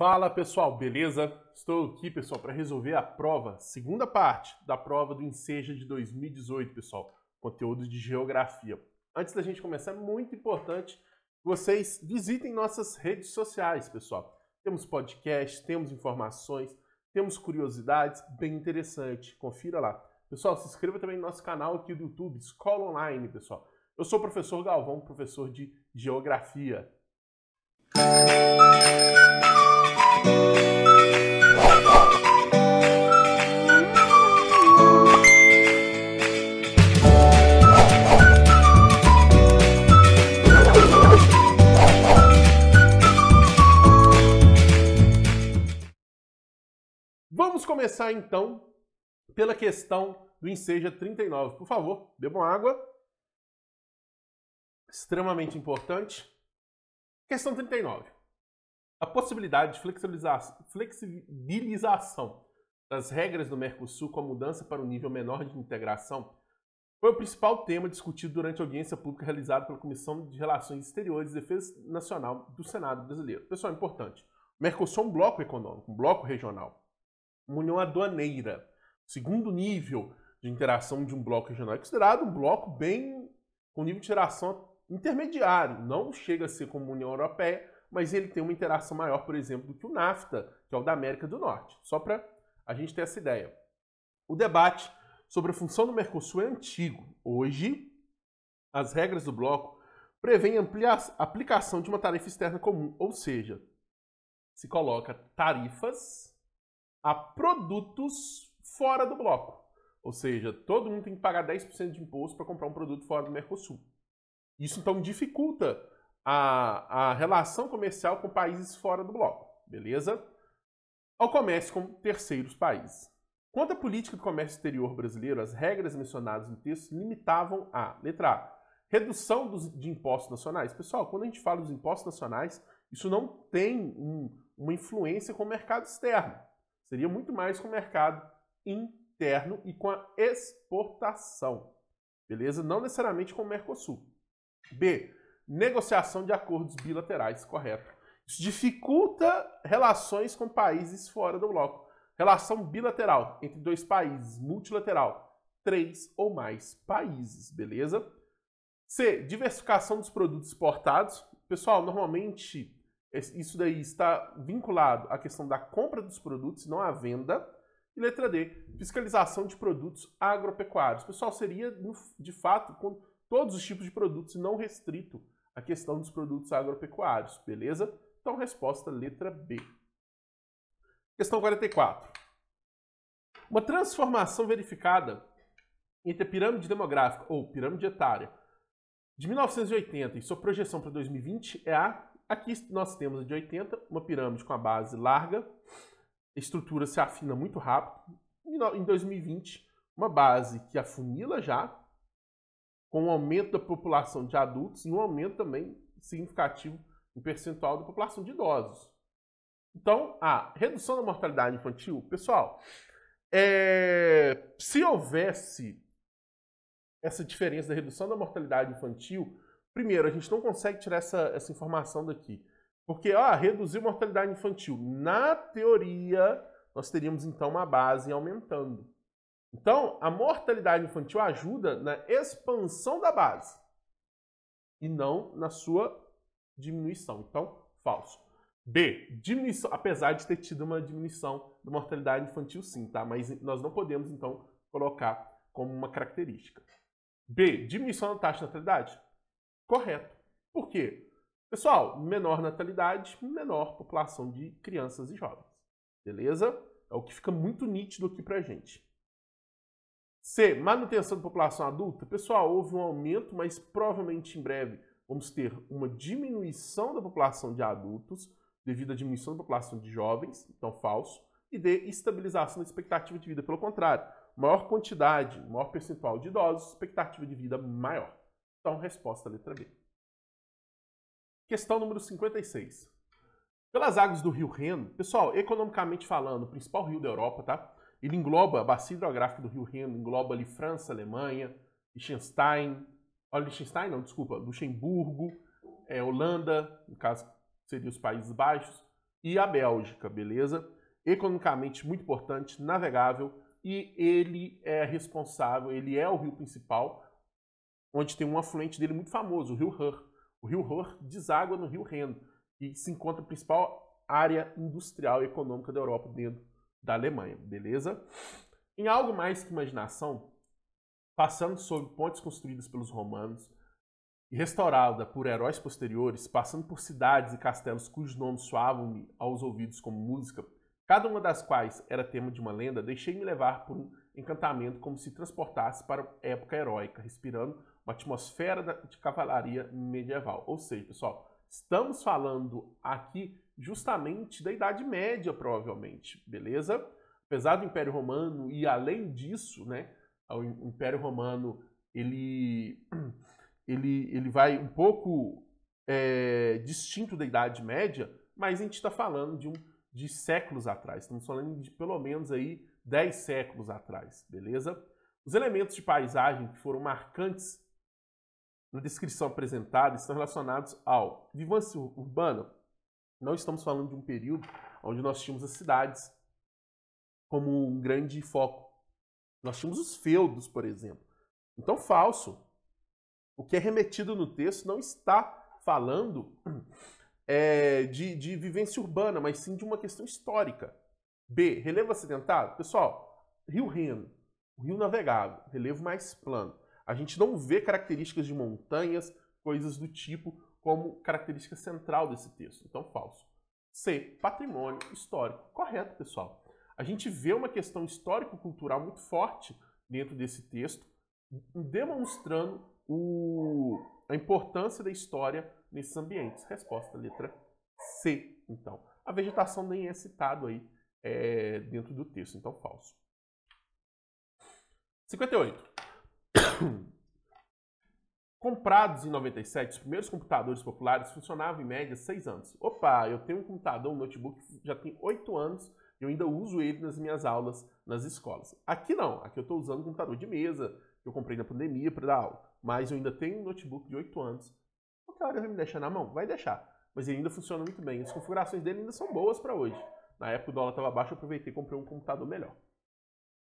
Fala pessoal, beleza? Estou aqui, pessoal, para resolver a prova, segunda parte da prova do Enseja de 2018, pessoal, conteúdo de geografia. Antes da gente começar, é muito importante que vocês visitem nossas redes sociais, pessoal. Temos podcast, temos informações, temos curiosidades bem interessantes, confira lá. Pessoal, se inscreva também no nosso canal aqui do YouTube, Escola Online, pessoal. Eu sou o professor Galvão, professor de geografia. Vamos começar então pela questão do Enseja 39. Por favor, bebam água. Extremamente importante. Questão 39. A possibilidade de flexibilização das regras do Mercosul com a mudança para um nível menor de integração foi o principal tema discutido durante a audiência pública realizada pela Comissão de Relações Exteriores e Defesa Nacional do Senado brasileiro. Pessoal, importante. O Mercosul é um bloco econômico, um bloco regional. Uma união aduaneira. O segundo nível de interação de um bloco regional é considerado um bloco bem com nível de interação intermediário. Não chega a ser como a União Europeia, mas ele tem uma interação maior, por exemplo, do que o NAFTA, que é o da América do Norte. Só para a gente ter essa ideia. O debate sobre a função do Mercosul é antigo. Hoje, as regras do bloco prevêem a aplicação de uma tarifa externa comum, ou seja, se coloca tarifas a produtos fora do bloco. Ou seja, todo mundo tem que pagar 10% de imposto para comprar um produto fora do Mercosul. Isso, então, dificulta a relação comercial com países fora do bloco, beleza? Ao comércio com terceiros países. Quanto à política do comércio exterior brasileiro, as regras mencionadas no texto limitavam a, letra A, redução de impostos nacionais. Pessoal, quando a gente fala dos impostos nacionais, isso não tem uma influência com o mercado externo. Seria muito mais com o mercado interno e com a exportação, beleza? Não necessariamente com o Mercosul. B, negociação de acordos bilaterais, correto. Isso dificulta relações com países fora do bloco. Relação bilateral entre dois países, multilateral, 3 ou mais países, beleza? C, diversificação dos produtos exportados. Pessoal, normalmente isso daí está vinculado à questão da compra dos produtos, não à venda. E letra D, fiscalização de produtos agropecuários. Pessoal, seria, de fato, com todos os tipos de produtos, não restrito à questão dos produtos agropecuários, beleza? Então, resposta letra B. Questão 44. Uma transformação verificada entre a pirâmide demográfica, ou pirâmide etária, de 1980 e sua projeção para 2020 é a... Aqui nós temos a de 80, uma pirâmide com a base larga, a estrutura se afina muito rápido. E em 2020, uma base que afunila já, com um aumento da população de adultos e um aumento também significativo no percentual da população de idosos. Então, a redução da mortalidade infantil, pessoal, se houvesse essa diferença da redução da mortalidade infantil, primeiro, a gente não consegue tirar essa informação daqui. Porque, reduzir a mortalidade infantil. Na teoria, nós teríamos, então, uma base aumentando. Então, a mortalidade infantil ajuda na expansão da base e não na sua diminuição. Então, falso. B, diminuição, apesar de ter tido uma diminuição da mortalidade infantil, sim, tá? Mas nós não podemos, então, colocar como uma característica. B, diminuição da taxa de natalidade. Correto. Por quê? Pessoal, menor natalidade, menor população de crianças e jovens. Beleza? É o que fica muito nítido aqui pra gente. C, manutenção da população adulta. Pessoal, houve um aumento, mas provavelmente em breve vamos ter uma diminuição da população de adultos devido à diminuição da população de jovens, então falso. E D, estabilização da expectativa de vida. Pelo contrário, maior quantidade, maior percentual de idosos, expectativa de vida maior. Então, resposta letra B. Questão número 56. Pelas águas do rio Reno, pessoal, economicamente falando, o principal rio da Europa, tá? Ele engloba a bacia hidrográfica do rio Reno, engloba ali França, Alemanha, Luxemburgo, Holanda, no caso seria os Países Baixos, e a Bélgica, beleza? Economicamente muito importante, navegável, e ele é responsável, ele é o rio principal, onde tem um afluente dele muito famoso, o rio Ruhr. O rio Ruhr deságua no rio Reno, e se encontra a principal área industrial e econômica da Europa dentro da Alemanha, beleza? Em algo mais que imaginação, passando sobre pontes construídas pelos romanos e restaurada por heróis posteriores, passando por cidades e castelos cujos nomes soavam-me aos ouvidos como música, cada uma das quais era tema de uma lenda, deixei-me levar por um encantamento como se transportasse para a época heróica, respirando uma atmosfera de cavalaria medieval. Ou seja, pessoal, estamos falando aqui justamente da Idade Média, provavelmente, beleza? Apesar do Império Romano e além disso, né, o Império Romano ele vai um pouco distinto da Idade Média, mas a gente está falando de séculos atrás. Estamos falando de pelo menos aí 10 séculos atrás, beleza? Os elementos de paisagem que foram marcantes na descrição apresentada estão relacionados ao vivência urbana. Não estamos falando de um período onde nós tínhamos as cidades como um grande foco. Nós tínhamos os feudos, por exemplo. Então, falso. O que é remetido no texto não está falando de vivência urbana, mas sim de uma questão histórica. B. Relevo acidentado. Pessoal, rio Reno, rio navegável, relevo mais plano. A gente não vê características de montanhas, coisas do tipo, como característica central desse texto. Então, falso. C. Patrimônio histórico. Correto, pessoal. A gente vê uma questão histórico-cultural muito forte dentro desse texto, demonstrando a importância da história nesses ambientes. Resposta, letra C, então. A vegetação nem é citado aí dentro do texto, então falso. 58. Comprados em 97, os primeiros computadores populares funcionavam em média 6 anos. Opa, eu tenho um computador, um notebook, já tem 8 anos e eu ainda uso ele nas minhas aulas nas escolas. Aqui não, aqui eu estou usando um computador de mesa, que eu comprei na pandemia para dar aula. Mas eu ainda tenho um notebook de 8 anos. Qualquer hora vai me deixar na mão? Vai deixar. Mas ele ainda funciona muito bem. As configurações dele ainda são boas para hoje. Na época o dólar estava baixo, eu aproveitei e comprei um computador melhor.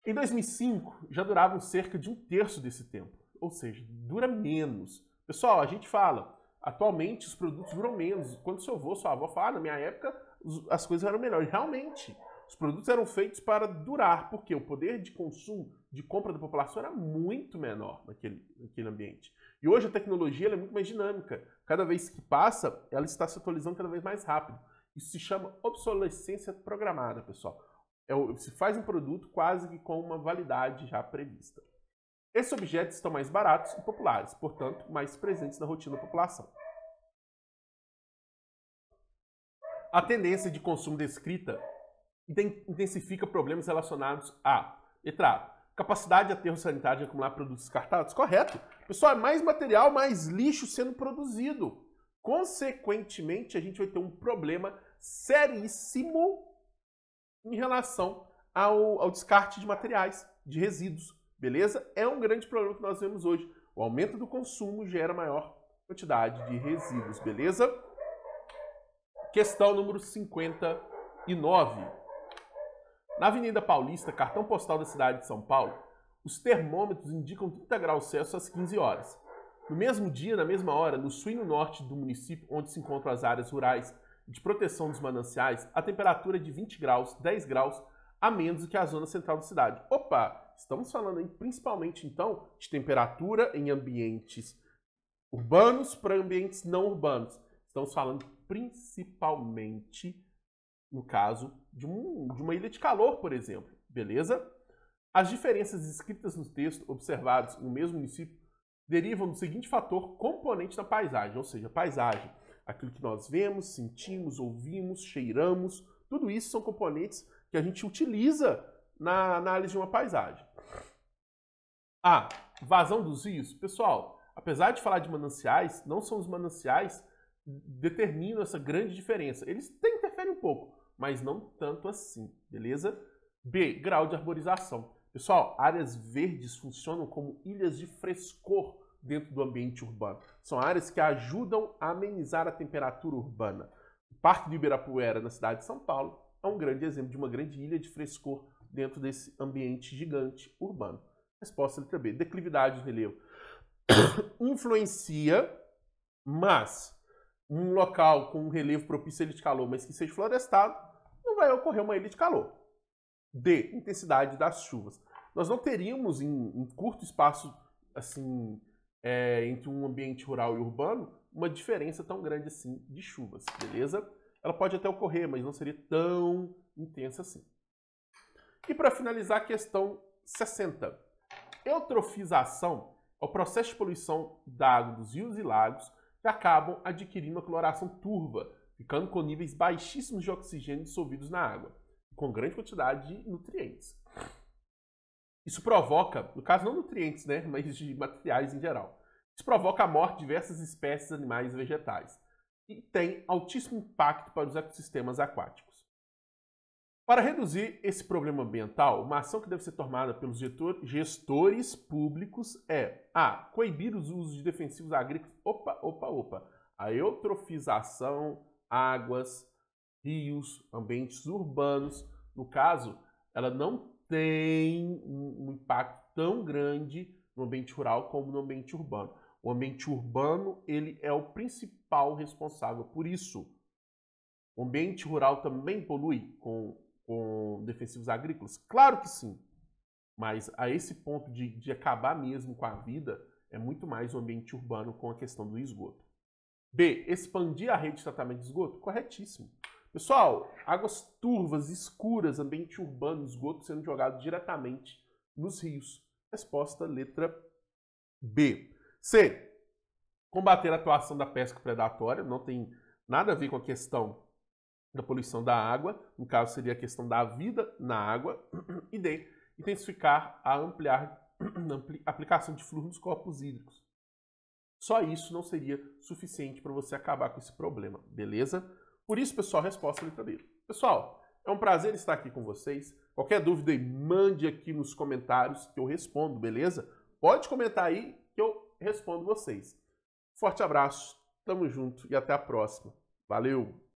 Em 2005, já duravam cerca de 1/3 desse tempo. Ou seja, dura menos. Pessoal, a gente fala, atualmente os produtos duram menos. Quando seu avô, sua avó fala, na minha época as coisas eram melhores. Realmente, os produtos eram feitos para durar, porque o poder de consumo, de compra da população era muito menor naquele ambiente. E hoje a tecnologia é muito mais dinâmica. Cada vez que passa, ela está se atualizando cada vez mais rápido. Isso se chama obsolescência programada, pessoal. Se faz um produto quase que com uma validade já prevista. Esses objetos estão mais baratos e populares, portanto, mais presentes na rotina da população. A tendência de consumo descrita intensifica problemas relacionados a, letra A, capacidade de aterro sanitário de acumular produtos descartados? Correto. Pessoal, é mais material, mais lixo sendo produzido. Consequentemente, a gente vai ter um problema seríssimo em relação ao descarte de materiais, de resíduos. Beleza? É um grande problema que nós vemos hoje. O aumento do consumo gera maior quantidade de resíduos. Beleza? Questão número 59. Na Avenida Paulista, cartão postal da cidade de São Paulo, os termômetros indicam 30 graus Celsius às 15 horas. No mesmo dia, na mesma hora, no sul e no norte do município, onde se encontram as áreas rurais de proteção dos mananciais, a temperatura é de 20 graus, 10 graus a menos do que a zona central da cidade. Opa! Estamos falando aí, principalmente, então, de temperatura em ambientes urbanos para ambientes não urbanos. Estamos falando principalmente, no caso, de uma ilha de calor, por exemplo. Beleza? As diferenças escritas no texto observados no mesmo município derivam do seguinte fator componente da paisagem, ou seja, paisagem, aquilo que nós vemos, sentimos, ouvimos, cheiramos, tudo isso são componentes que a gente utiliza na análise de uma paisagem. A. Vazão dos rios. Pessoal, apesar de falar de mananciais, não são os mananciais que determinam essa grande diferença. Eles interferem um pouco, mas não tanto assim, beleza? B. Grau de arborização. Pessoal, áreas verdes funcionam como ilhas de frescor dentro do ambiente urbano. São áreas que ajudam a amenizar a temperatura urbana. O Parque do Ibirapuera, na cidade de São Paulo, é um grande exemplo de uma grande ilha de frescor dentro desse ambiente gigante urbano. Resposta letra B. Declividade do relevo influencia, mas um local com um relevo propício à ilha de calor, mas que seja florestado, não vai ocorrer uma ilha de calor. D. Intensidade das chuvas. Nós não teríamos em curto espaço assim entre um ambiente rural e urbano uma diferença tão grande assim de chuvas, beleza? Ela pode até ocorrer, mas não seria tão intensa assim. E para finalizar, a questão 60. Eutrofização é o processo de poluição da água dos rios e lagos que acabam adquirindo uma coloração turva, ficando com níveis baixíssimos de oxigênio dissolvidos na água, com grande quantidade de nutrientes. Isso provoca, no caso não nutrientes, né, mas de materiais em geral. Isso provoca a morte de diversas espécies animais e vegetais e tem altíssimo impacto para os ecossistemas aquáticos. Para reduzir esse problema ambiental, uma ação que deve ser tomada pelos gestores públicos é a. Coibir os usos de defensivos agrícolas. A eutrofização, águas, rios, ambientes urbanos. No caso, ela não tem um impacto tão grande no ambiente rural como no ambiente urbano. O ambiente urbano, ele é o principal responsável por isso. O ambiente rural também polui com defensivos agrícolas? Claro que sim. Mas a esse ponto de acabar mesmo com a vida, é muito mais o ambiente urbano com a questão do esgoto. B. Expandir a rede de tratamento de esgoto? Corretíssimo. Pessoal, águas turvas, escuras, ambiente urbano, esgoto sendo jogado diretamente nos rios. Resposta letra B. C. Combater a atuação da pesca predatória. Não tem nada a ver com a questão da poluição da água, no caso seria a questão da vida na água. E D. Intensificar a aplicação de flúor nos corpos hídricos. Só isso não seria suficiente para você acabar com esse problema, beleza? Por isso, pessoal, resposta letra B. Pessoal, é um prazer estar aqui com vocês. Qualquer dúvida aí, mande aqui nos comentários que eu respondo, beleza? Pode comentar aí que eu respondo vocês. Forte abraço, tamo junto e até a próxima. Valeu!